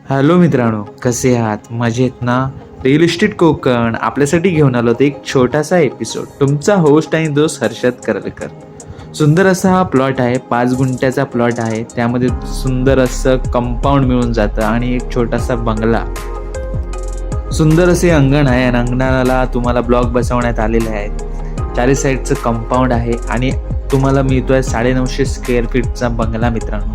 Hello मित्रांनो, कसे आहात? मजेत ना? रिअल इस्टेट कोकण आपल्यासाठी घेऊन आलो एक छोटासा एपिसोड. तुमचा होस्ट आणि दोस्त हर्षद करलकर. सुंदर असा हा प्लॉट आहे, 5 गुंठ्याचा प्लॉट आहे. त्यामध्ये सुंदर असं कंपाऊंड मिळून जातं आणि एक छोटासा बंगला. सुंदर असे अंगण आहे आणि अंगणाला तुम्हाला ब्लॉक बसवण्यात आलेले आहेत. चारी साईडचं कंपाऊंड आहे आणि तुम्हाला मिळतोय 950 स्क्वेअर फीटचा बंगला. मित्रांनो,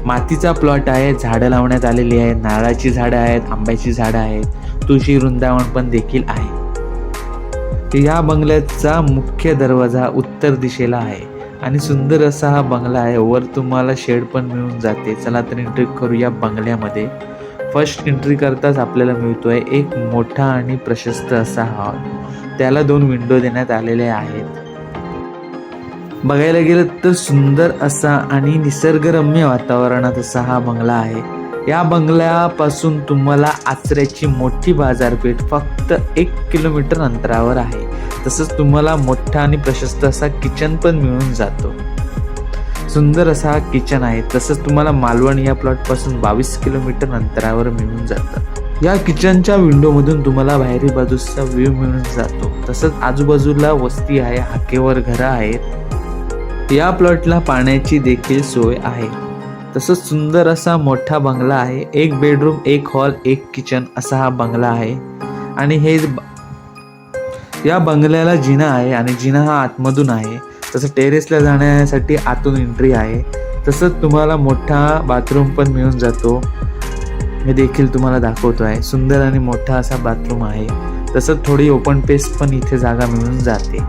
मातीचा प्लॉट आहे, झाडं लावण्यात आलेली आहेत, नारळाची झाडं आहेत, आंब्याची झाडं आहेत, तुळशी वृंदावन पण देखील आहे. या बंगल्याचा मुख्य दरवाजा उत्तर दिशेला आहे आणि सुंदर असा हा बंगला आहे. वर तुम्हाला शेड पण मिळून जाते. चला तर एंट्री करूया बंगल्यामध्ये. फर्स्ट एंट्री करताच आपल्याला मिळतोय एक मोठा आणि प्रशस्त असा हॉल. त्याला 2 विंडो देण्यात आलेले आहेत. बघायला गेलं तर सुंदर असा आणि निसर्गरम्य वातावरणात असा हा बंगला आहे. या बंगल्यापासून तुम्हाला आचऱ्याची मोठी बाजारपेठ फक्त 1 किलोमीटर अंतरावर आहे. तसंच तुम्हाला मोठा आणि प्रशस्त असा किचन पण मिळून जातो. सुंदर असा हा किचन आहे. तसंच तुम्हाला मालवण या प्लॉटपासून 22 किलोमीटर अंतरावर मिळून जातं. या किचनच्या विंडोमधून तुम्हाला बाहेरील बाजूचा व्ह्यू मिळून जातो. तसंच आजूबाजूला वस्ती आहे, हाकेवर घरं आहेत. या प्लॉटला पाण्याची देखील सोय आहे. तसंच सुंदर असा मोठा बंगला आहे. 1 बेडरूम, 1 हॉल, 1 किचन असा हा बंगला आहे. आणि या बंगल्याला जिना आहे आणि जिना हा आतमधून आहे. तसं टेरेसला जाण्यासाठी आतून एंट्री आहे. तसंच तुम्हाला मोठा बाथरूम पण मिळून जातो. हे देखील तुम्हाला दाखवतो आहे. सुंदर आणि मोठा असा बाथरूम आहे. तसंच थोडी ओपन स्पेस पण इथे जागा मिळून जाते.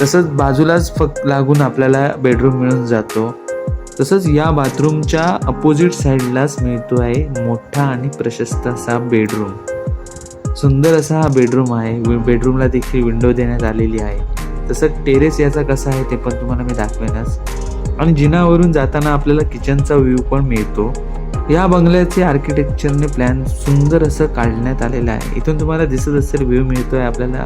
तसंच बाजूलाच फक्त लागून आपल्याला बेडरूम मिळून जातो. तसंच या बाथरूमच्या अपोजिट साईडलाच मिळतो आहे मोठा आणि प्रशस्त असा बेडरूम. सुंदर असा हा बेडरूम आहे. बेडरूमला देखील विंडो देण्यात आलेली आहे. तसंच टेरेस याचा कसा आहे ते पण तुम्हाला मी दाखवेनच. आणि जिन्यावरून जाताना आपल्याला किचनचा व्ह्यू पण मिळतो. या बंगल्याचे आर्किटेक्चरने प्लॅन सुंदर असं काढण्यात आलेलं आहे. इथून तुम्हाला दिसत असेल व्ह्यू मिळतोय आपल्याला.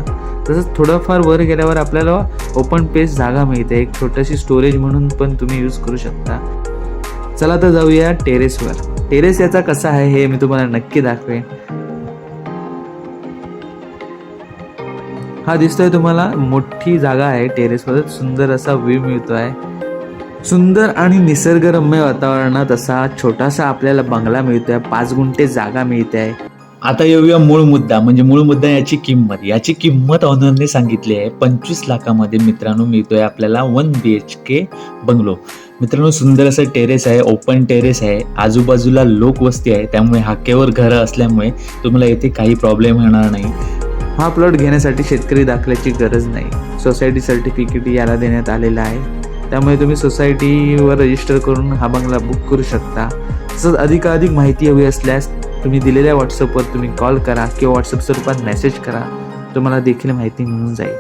तसंच थोडंफार वर गेल्यावर आपल्याला ओपन स्पेस जागा मिळते. एक छोटीशी स्टोरेज म्हणून पण तुम्ही यूज करू शकता. चला तर जाऊया टेरेसवर. टेरेस याचा कसा आहे हे मी तुम्हाला नक्की दाखवेन. हा दिसतोय तुम्हाला मोठी जागा आहे. टेरेसवर सुंदर असा व्ह्यू मिळतोय. सुंदर आणि निसर्गरम्य वातावरणात असा छोटासा आपल्याला बंगला मिळतोय. 5 गुंठे जागा मिळते आहे. आता येऊया मूळ मुद्दा. म्हणजे मूळ मुद्दा याची किंमत ऑनरने सांगितली आहे 25 लाखामध्ये. मित्रांनो, मिळतोय आपल्याला 1 BHK बंगलो. मित्रांनो, सुंदर असं टेरेस आहे, ओपन टेरेस आहे. आजूबाजूला लोकवस्ती आहे, त्यामुळे हाकेवर घरं असल्यामुळे तुम्हाला येथे काही प्रॉब्लेम येणार नाही. हा प्लॉट घेण्यासाठी शेतकरी दाखल्याची गरज नाही. सोसायटी सर्टिफिकेट याला देण्यात आलेलं आहे. त्यामुळे तुम्ही सोसायटीवर रजिस्टर करून हा बंगला बुक करू शकता. तसंच अधिकाधिक माहिती हवी असल्यास तुम्ही दिलेल्या व्हॉट्सअपवर तुम्ही कॉल करा किंवा व्हॉट्सअपच्या रूपात मेसेज करा. तुम्हाला देखील माहिती मिळून जाईल.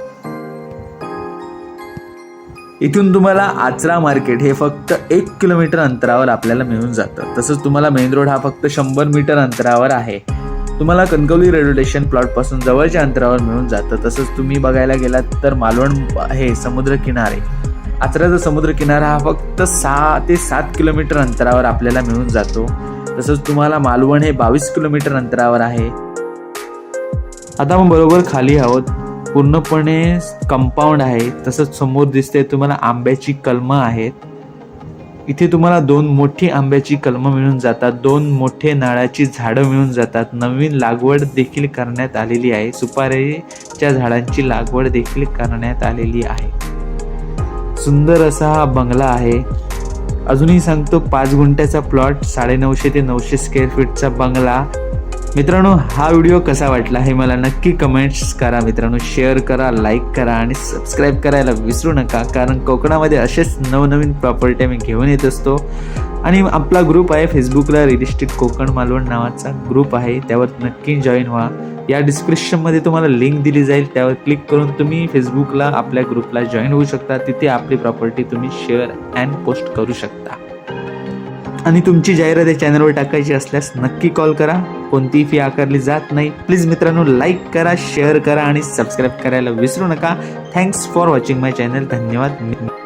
इथून तुम्हाला आचरा मार्केट हे फक्त 1 किलोमीटर अंतरावर आपल्याला मिळून जातं. तसंच तुम्हाला मेन रोड हा फक्त 100 मीटर अंतरावर आहे. तुम्हाला कणकवली रेल्वे स्टेशन प्लॉटपासून जवळच्या अंतरावर मिळून जातं. तसंच तुम्ही बघायला गेलात तर मालवण हे समुद्र किनारे, आचऱ्याचा समुद्र किनारा हा फक्त 6 ते 7 किलोमीटर अंतरावर आपल्याला मिळून जातो. तसंच तुम्हाला मालवण हे 22 किलोमीटर अंतरावर आहे. आता आपण बरोबर खाली आहोत. पूर्णपणे कंपाऊंड आहे. तसंच समोर दिसते तुम्हाला आंब्याची कलमं आहेत. इथे तुम्हाला 2 मोठी आंब्याची कलमं मिळून जातात. 2 मोठे नारळाची झाडं मिळून जातात. नवीन लागवड देखील करण्यात आलेली आहे. सुपारीच्या झाडांची लागवड देखील करण्यात आलेली आहे. सुंदर असा हा बंगला आहे. अजूनही सांगतो 5 गुंठ्याचा प्लॉट, 950 ते 900 स्क्वेअर फीटचा बंगला. मित्रांनो, हा व्हिडिओ कसा वाटला हे मला नक्की कमेंट्स करा. मित्रांनो, शेअर करा, लाईक करा आणि सबस्क्राईब करायला विसरू नका. कारण कोकणामध्ये असेच नवनवीन प्रॉपर्टी मी घेऊन येत असतो. आणि आपला ग्रुप आहे फेसबुकला, रिअल इस्टेट कोकण मालवण नावाचा ग्रुप आहे. त्यावर नक्की जॉईन व्हा. या डिस्क्रिप्शनमध्ये तुम्हाला लिंक दिली जाईल. त्यावर क्लिक करून तुम्ही फेसबुकला आपल्या ग्रुपला जॉईन होऊ शकता. तिथे आपली प्रॉपर्टी तुम्ही शेअर अँड पोस्ट करू शकता. आणि तुमची जाहिरात या चॅनलवर टाकायची असल्यास नक्की कॉल करा. कोणतीही फी आकारली जात नाही. प्लीज मित्रांनो, लाईक करा, शेअर करा आणि सबस्क्राईब करायला विसरू नका. Thanks for watching my channel. धन्यवाद.